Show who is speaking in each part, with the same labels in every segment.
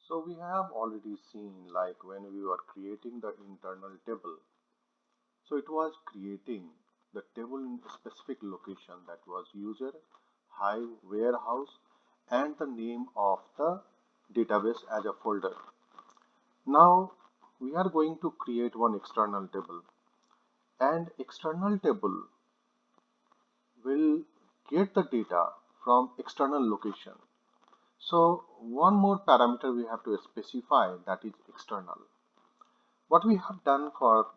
Speaker 1: So we have already seen like when we were creating the internal table. So it was creating the table in a specific location, that was user, Hive, warehouse, and the name of the database as a folder. Now we are going to create one external table, and external table will get the data from external location. So one more parameter we have to specify, that is external. What we have done for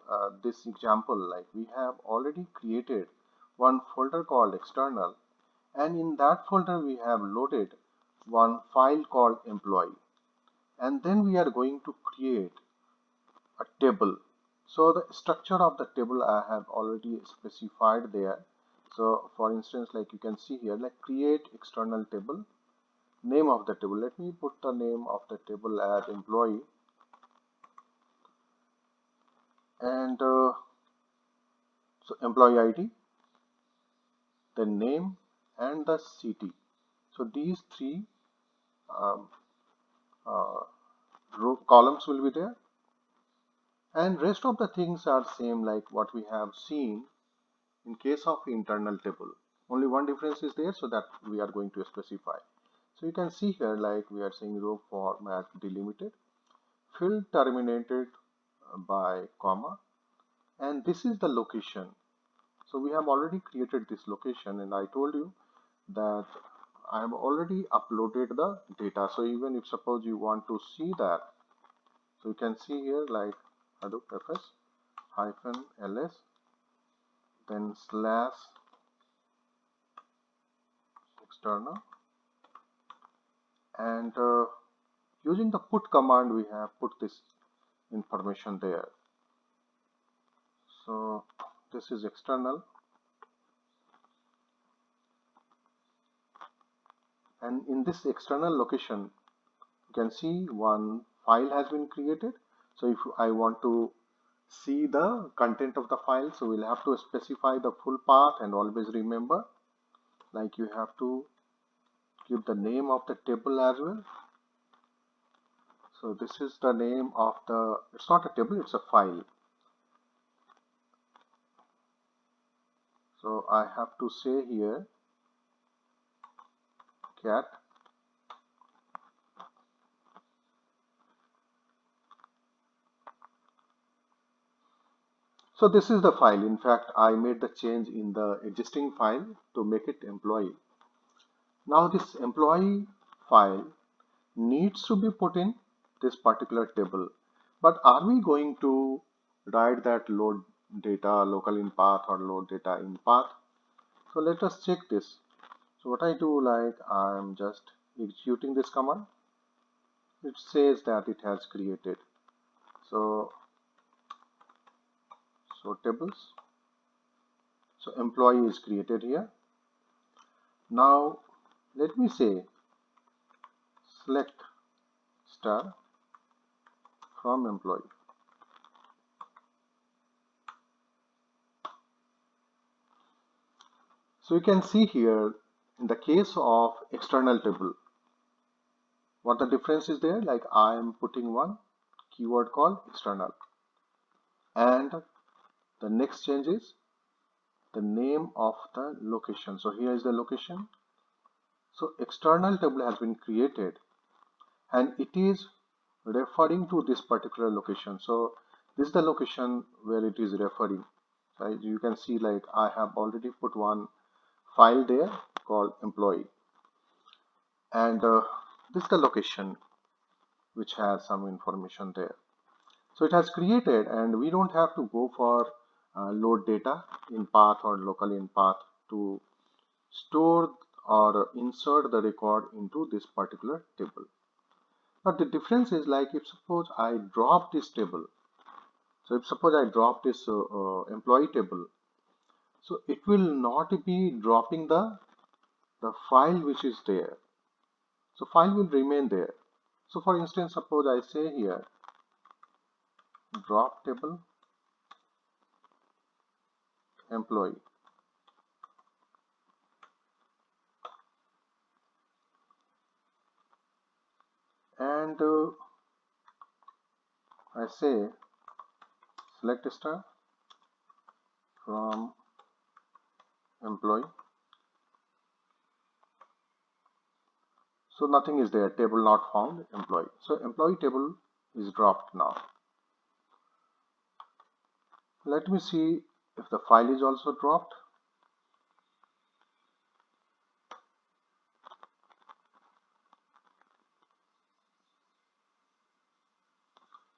Speaker 1: this example, like we have already created one folder called external, and in that folder we have loaded one file called employee, and then we are going to create a table. So the structure of the table I have already specified there. So for instance, like you can see here, like create external table, name of the table, let me put the name of the table as employee, and so employee ID, the name, and the city. So these three um, uh, columns will be there, and rest of the things are same like what we have seen in case of internal table. Only one difference is there, so that we are going to specify. So you can see here like we are saying row format delimited, field terminated by comma, and this is the location. So we have already created this location, and I told you that I have already uploaded the data. So even if suppose you want to see that, so you can see here like Hadoop fs hyphen ls, then slash external, and using the put command we have put this information there. So this is external, and in this external location you can see one file has been created. So if I want to see the content of the file, so we'll have to specify the full path, and always remember like you have to give the name of the table as well. So this is the name of the, it's not a table, it's a file. So I have to say here cat so this is the file. In fact, I made the change in the existing file to make it employee. Now this employee file needs to be put in this particular table. But are we going to write that load data local in path or load data in path? So let us check this. So what I do, like I'm just executing this command. It says that it has created. So tables. So employee is created here. Now let me say select star from employee. So you can see here in the case of external table, what the difference is there, like I am putting one keyword called external, and the next change is the name of the location. So here is the location. So external table has been created, and it is referring to this particular location. So this is the location where it is referring. Right? You can see like I have already put one file there called employee, and this is the location which has some information there. So it has created, and we don't have to go for load data in path or local in path to store or insert the record into this particular table. But the difference is like if suppose I drop this table, so if suppose I drop this employee table, so it will not be dropping the file which is there. So file will remain there. So for instance, suppose I say here drop table employee, and I say select star from employee. So nothing is there, table not found, employee. So employee table is dropped now. Let me see if the file is also dropped.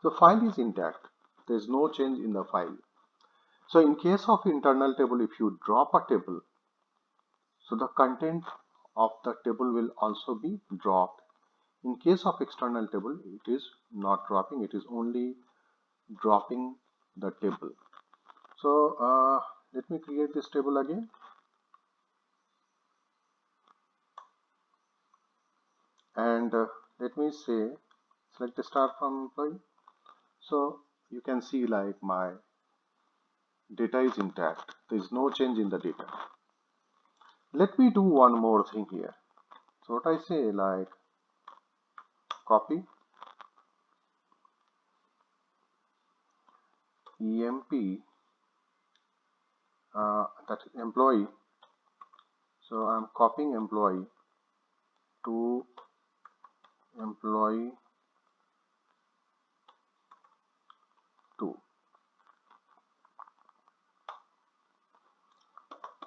Speaker 1: The file is intact. There is no change in the file. So in case of internal table, if you drop a table, so the content of the table will also be dropped. In case of external table, it is not dropping, it is only dropping the table. So let me create this table again. And let me say select the star from employee. So you can see like my data is intact. There is no change in the data. Let me do one more thing here. So what I say like copy emp that employee. So I'm copying employee to employee 2.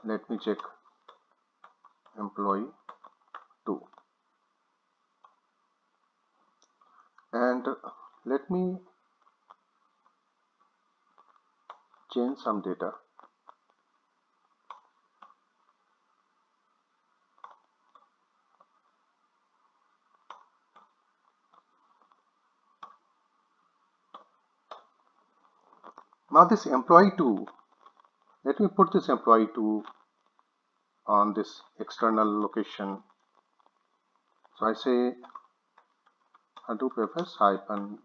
Speaker 1: Let me check employee 2 and let me change some data. Now this employee 2, let me put this employee 2 on this external location. So I say Hadoop fs hyphen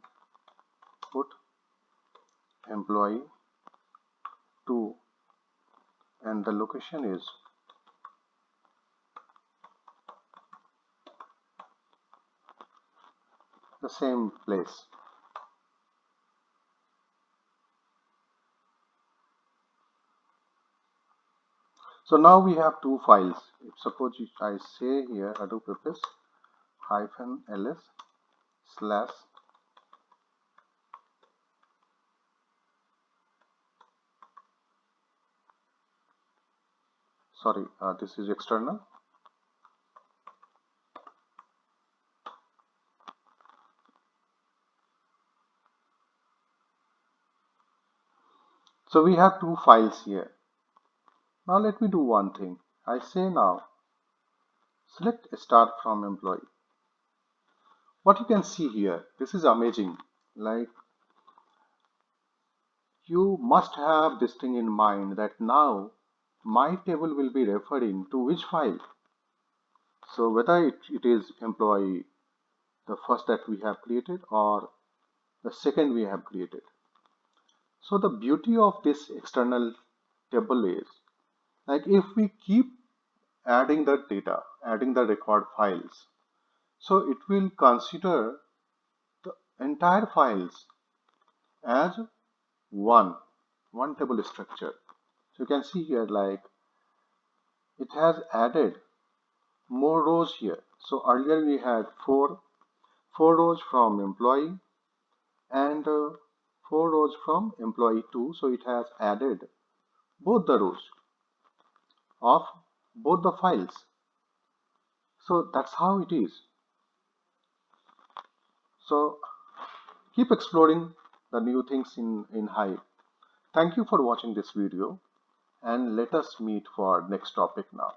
Speaker 1: put employee 2 and the location is the same place. So now we have two files. If suppose I say here Hadoop fs hyphen ls slash sorry this is external. So we have two files here. Now let me do one thing. I say now select start from employee. What you can see here, this is amazing. Like you must have this thing in mind that now my table will be referring to which file. So whether it is employee, the first that we have created or the second we have created. So the beauty of this external table is like if we keep adding the data, adding the record files, so it will consider the entire files as one table structure. So you can see here like it has added more rows here. So earlier we had four rows from employee and 4 rows from employee 2. So it has added both the rows of both the files. So that's how it is. So keep exploring the new things in Hive. Thank you for watching this video and let us meet for next topic now.